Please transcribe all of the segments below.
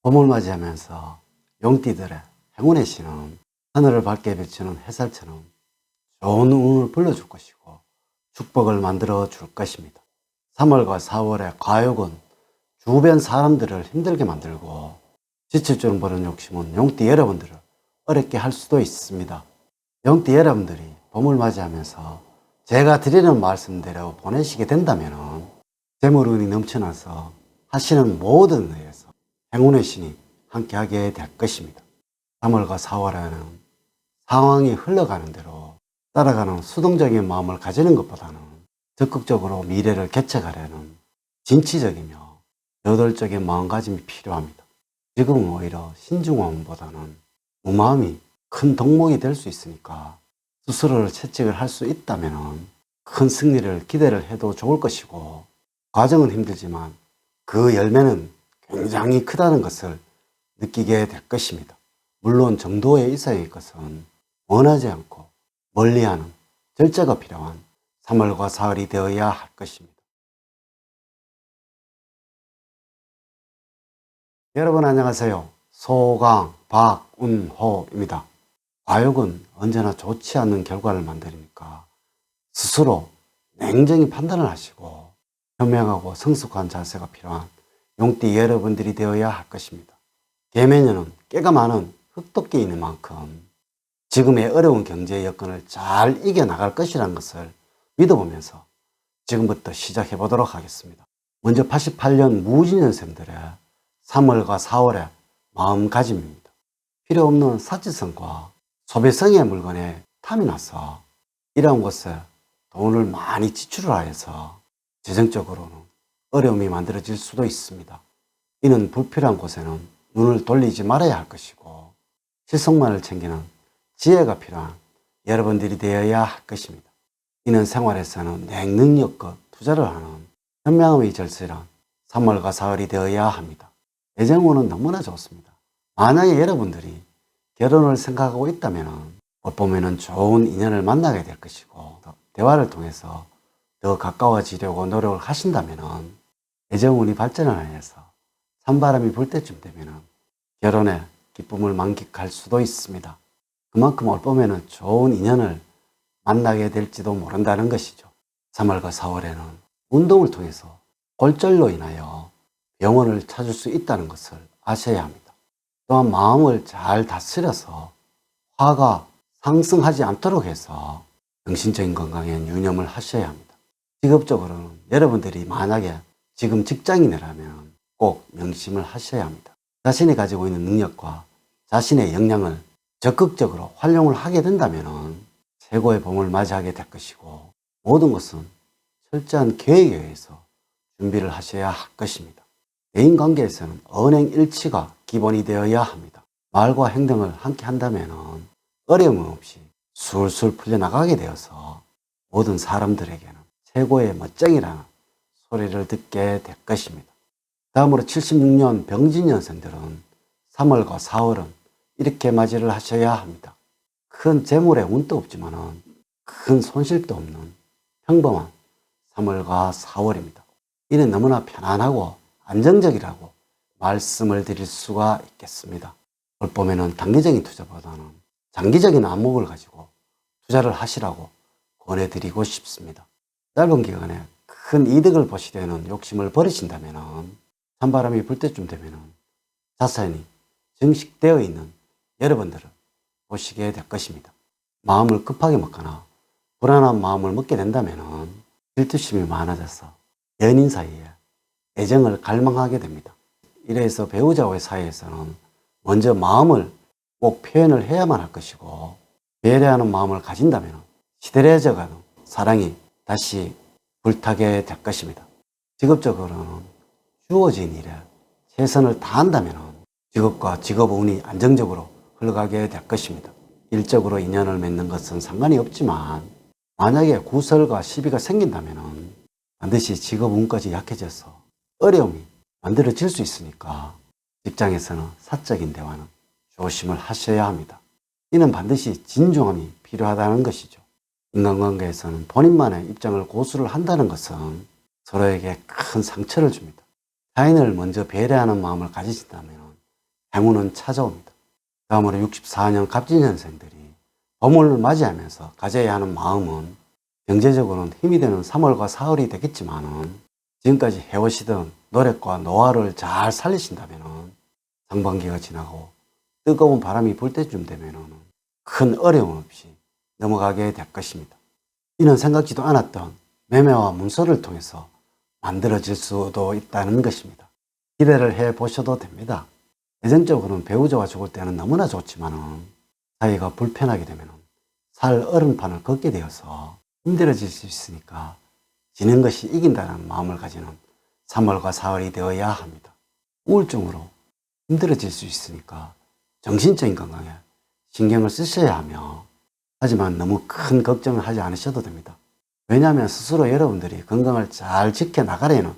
봄을 맞이하면서 용띠들의 행운의 신은 하늘을 밝게 비추는 햇살처럼 좋은 운을 불러줄 것이고 축복을 만들어 줄 것입니다. 3월과 4월의 과욕은 주변 사람들을 힘들게 만들고 지칠 줄 모르는 욕심은 용띠 여러분들을 어렵게 할 수도 있습니다. 용띠 여러분들이 봄을 맞이하면서 제가 드리는 말씀대로 보내시게 된다면 재물운이 넘쳐나서 하시는 모든 일에서 행운의 신이 함께하게 될 것입니다. 3월과 4월에는 상황이 흘러가는 대로 따라가는 수동적인 마음을 가지는 것보다는 적극적으로 미래를 개척하려는 진취적이며 저돌적인 마음가짐이 필요합니다. 지금은 오히려 신중함보다는 무마음이 큰 덕목이 될 수 있으니까 스스로를 채찍을 할 수 있다면 큰 승리를 기대를 해도 좋을 것이고, 과정은 힘들지만 그 열매는 굉장히 크다는 것을 느끼게 될 것입니다. 물론 정도의 이상의 것은 원하지 않고 멀리하는 절제가 필요한 3월과 4월이 되어야 할 것입니다. 여러분 안녕하세요. 소강 박운호입니다. 과욕은 언제나 좋지 않는 결과를 만드니까 스스로 냉정히 판단을 하시고 현명하고 성숙한 자세가 필요한 용띠 여러분들이 되어야 할 것입니다. 개매년은 깨가 많은 흙도끼인 만큼 지금의 어려운 경제 여건을 잘 이겨나갈 것이라는 것을 믿어보면서 지금부터 시작해 보도록 하겠습니다. 먼저 88년 무진년생들의 3월과 4월의 마음가짐입니다. 필요 없는 사치성과 소비성의 물건에 탐이 나서 이러한 곳에 돈을 많이 지출을 하여서 재정적으로는 어려움이 만들어질 수도 있습니다. 이는 불필요한 곳에는 눈을 돌리지 말아야 할 것이고 실속만을 챙기는 지혜가 필요한 여러분들이 되어야 할 것입니다. 이는 생활에서는 냉능력과 투자를 하는 현명함이 절실한 3월과 4월이 되어야 합니다. 애정운은 너무나 좋습니다. 만약에 여러분들이 결혼을 생각하고 있다면 곧 보면은 좋은 인연을 만나게 될 것이고, 대화를 통해서 더 가까워지려고 노력을 하신다면 애정운이 발전을 해서 찬바람이 불 때쯤 되면 결혼의 기쁨을 만끽할 수도 있습니다. 그만큼 올 봄에는 좋은 인연을 만나게 될지도 모른다는 것이죠. 3월과 4월에는 운동을 통해서 골절로 인하여 병원을 찾을 수 있다는 것을 아셔야 합니다. 또한 마음을 잘 다스려서 화가 상승하지 않도록 해서 정신적인 건강에 유념을 하셔야 합니다. 직업적으로는 여러분들이 만약에 지금 직장인이라면 꼭 명심을 하셔야 합니다. 자신이 가지고 있는 능력과 자신의 역량을 적극적으로 활용을 하게 된다면 최고의 봄을 맞이하게 될 것이고, 모든 것은 철저한 계획에 의해서 준비를 하셔야 할 것입니다. 대인관계에서는 언행일치가 기본이 되어야 합니다. 말과 행동을 함께 한다면 어려움 없이 술술 풀려나가게 되어서 모든 사람들에게는 최고의 멋쟁이라는 소리를 듣게 될 것입니다. 다음으로 76년 병진년생들은 3월과 4월은 이렇게 맞이를 하셔야 합니다. 큰 재물의 운도 없지만 큰 손실도 없는 평범한 3월과 4월입니다. 이는 너무나 편안하고 안정적이라고 말씀을 드릴 수가 있겠습니다. 올 봄에는 단기적인 투자보다는 장기적인 안목을 가지고 투자를 하시라고 권해드리고 싶습니다. 짧은 기간에 큰 이득을 보시려는 욕심을 버리신다면 찬바람이 불 때쯤 되면 자산이 증식되어 있는 여러분들을 보시게 될 것입니다. 마음을 급하게 먹거나 불안한 마음을 먹게 된다면 질투심이 많아져서 연인 사이에 애정을 갈망하게 됩니다. 이래서 배우자와의 사이에서는 먼저 마음을 꼭 표현을 해야만 할 것이고, 배려하는 마음을 가진다면 시들해져가는 사랑이 다시 불타게 될 것입니다. 직업적으로는 주어진 일에 최선을 다한다면 직업과 직업운이 안정적으로 흘러가게 될 것입니다. 일적으로 인연을 맺는 것은 상관이 없지만 만약에 구설과 시비가 생긴다면 반드시 직업운까지 약해져서 어려움이 만들어질 수 있으니까 직장에서는 사적인 대화는 조심을 하셔야 합니다. 이는 반드시 진중함이 필요하다는 것이죠. 인간관계에서는 본인만의 입장을 고수를 한다는 것은 서로에게 큰 상처를 줍니다. 타인을 먼저 배려하는 마음을 가지신다면 행운은 찾아옵니다. 다음으로 64년 갑진년생들이 봄을 맞이하면서 가져야 하는 마음은 경제적으로는 힘이 되는 3월과 4월이 되겠지만은 지금까지 해오시던 노력과 노하우를 잘 살리신다면은 상반기가 지나고 뜨거운 바람이 불 때쯤 되면은 큰 어려움 없이 넘어가게 될 것입니다. 이는 생각지도 않았던 매매와 문서를 통해서 만들어질 수도 있다는 것입니다. 기대를 해 보셔도 됩니다. 예전적으로는 배우자가 죽을 때는 너무나 좋지만은 사이가 불편하게 되면은 살 얼음판을 걷게 되어서 힘들어질 수 있으니까 지는 것이 이긴다는 마음을 가지는 3월과 4월이 되어야 합니다. 우울증으로 힘들어질 수 있으니까 정신적인 건강에 신경을 쓰셔야 하며, 하지만 너무 큰 걱정을 하지 않으셔도 됩니다. 왜냐하면 스스로 여러분들이 건강을 잘 지켜나가려는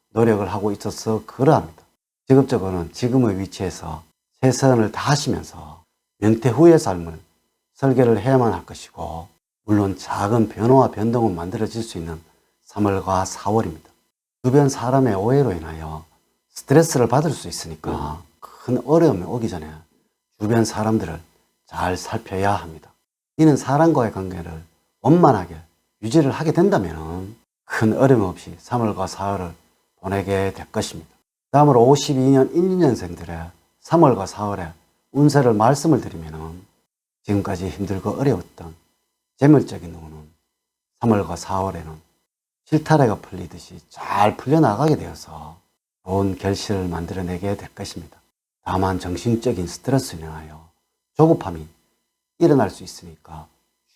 노력을 하고 있어서 그러합니다. 직업적으로는 지금의 위치에서 최선을 다하시면서 명퇴 후의 삶을 설계를 해야만 할 것이고, 물론 작은 변화와 변동은 만들어질 수 있는 3월과 4월입니다. 주변 사람의 오해로 인하여 스트레스를 받을 수 있으니까 큰 어려움이 오기 전에 주변 사람들을 잘 살펴야 합니다. 이는 사람과의 관계를 원만하게 유지를 하게 된다면 큰 어려움 없이 3월과 4월을 보내게 될 것입니다. 다음으로 52년 12년생들의 3월과 4월의 운세를 말씀을 드리면, 지금까지 힘들고 어려웠던 재물적인 운은 3월과 4월에는 실타래가 풀리듯이 잘 풀려나가게 되어서 좋은 결실을 만들어내게 될 것입니다. 다만 정신적인 스트레스로 인하여 조급함이 일어날 수 있으니까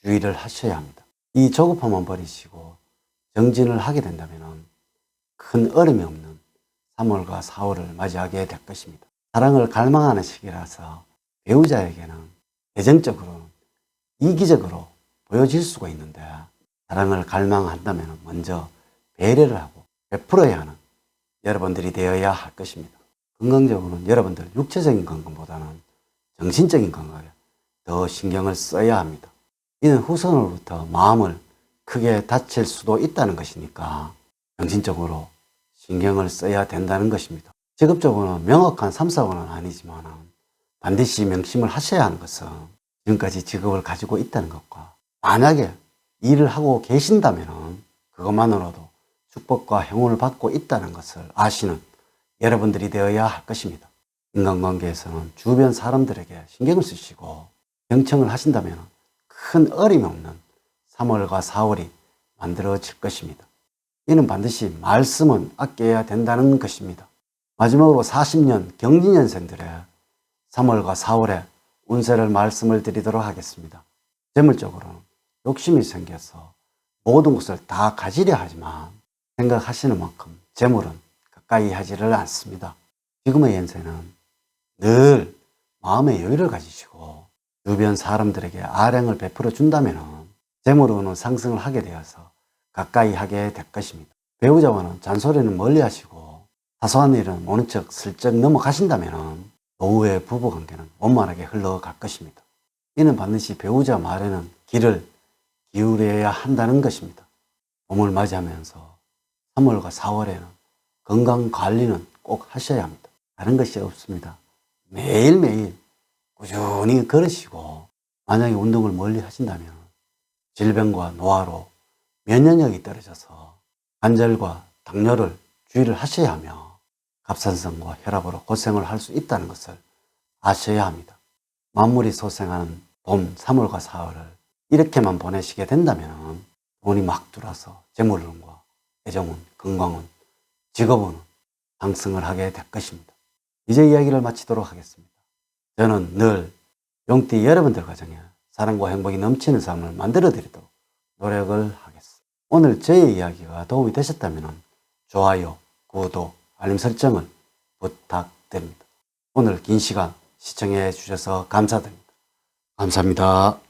주의를 하셔야 합니다. 이 조급함만 버리시고 정진을 하게 된다면 큰 어려움이 없는 3월과 4월을 맞이하게 될 것입니다. 사랑을 갈망하는 시기라서 배우자에게는 애정적으로 이기적으로 보여질 수가 있는데, 사랑을 갈망한다면 먼저 배려를 하고 베풀어야 하는 여러분들이 되어야 할 것입니다. 건강적으로는 여러분들 육체적인 건강보다는 정신적인 건강에 더 신경을 써야 합니다. 이는 후손으로부터 마음을 크게 다칠 수도 있다는 것이니까 정신적으로 신경을 써야 된다는 것입니다. 직업적으로는 명확한 3, 4번은 아니지만 반드시 명심을 하셔야 하는 것은, 지금까지 직업을 가지고 있다는 것과 만약에 일을 하고 계신다면 그것만으로도 축복과 행운을 받고 있다는 것을 아시는 여러분들이 되어야 할 것입니다. 인간관계에서는 주변 사람들에게 신경을 쓰시고 경청을 하신다면 큰 어림이 없는 3월과 4월이 만들어질 것입니다. 이는 반드시 말씀은 아껴야 된다는 것입니다. 마지막으로 40년 경진년생들의 3월과 4월의 운세를 말씀을 드리도록 하겠습니다. 재물적으로는 욕심이 생겨서 모든 것을 다 가지려 하지만 생각하시는 만큼 재물은 가까이 하지를 않습니다. 지금의 연세는 늘 마음의 여유를 가지시고 주변 사람들에게 아량을 베풀어 준다면 재물운은 상승을 하게 되어서 가까이 하게 될 것입니다. 배우자와는 잔소리는 멀리 하시고 사소한 일은 모른 척 슬쩍 넘어가신다면 노후의 부부관계는 원만하게 흘러갈 것입니다. 이는 반드시 배우자 말에는 귀를 기울여야 한다는 것입니다. 봄을 맞이하면서 3월과 4월에는 건강관리는 꼭 하셔야 합니다. 다른 것이 없습니다. 매일매일 꾸준히 걸으시고, 만약에 운동을 멀리 하신다면 질병과 노화로 면역력이 떨어져서 관절과 당뇨를 주의를 하셔야 하며 갑상선과 혈압으로 고생을 할 수 있다는 것을 아셔야 합니다. 만물이 소생하는 봄 3월과 4월을 이렇게만 보내시게 된다면 돈이 막 들어와서 재물운과 애정운, 건강운, 직업운은 상승을 하게 될 것입니다. 이제 이야기를 마치도록 하겠습니다. 저는 늘 용띠 여러분들 가정에 사랑과 행복이 넘치는 삶을 만들어 드리도록 노력을 하겠습니다. 오늘 제 이야기가 도움이 되셨다면 좋아요, 구독, 알림 설정을 부탁드립니다. 오늘 긴 시간 시청해 주셔서 감사드립니다. 감사합니다.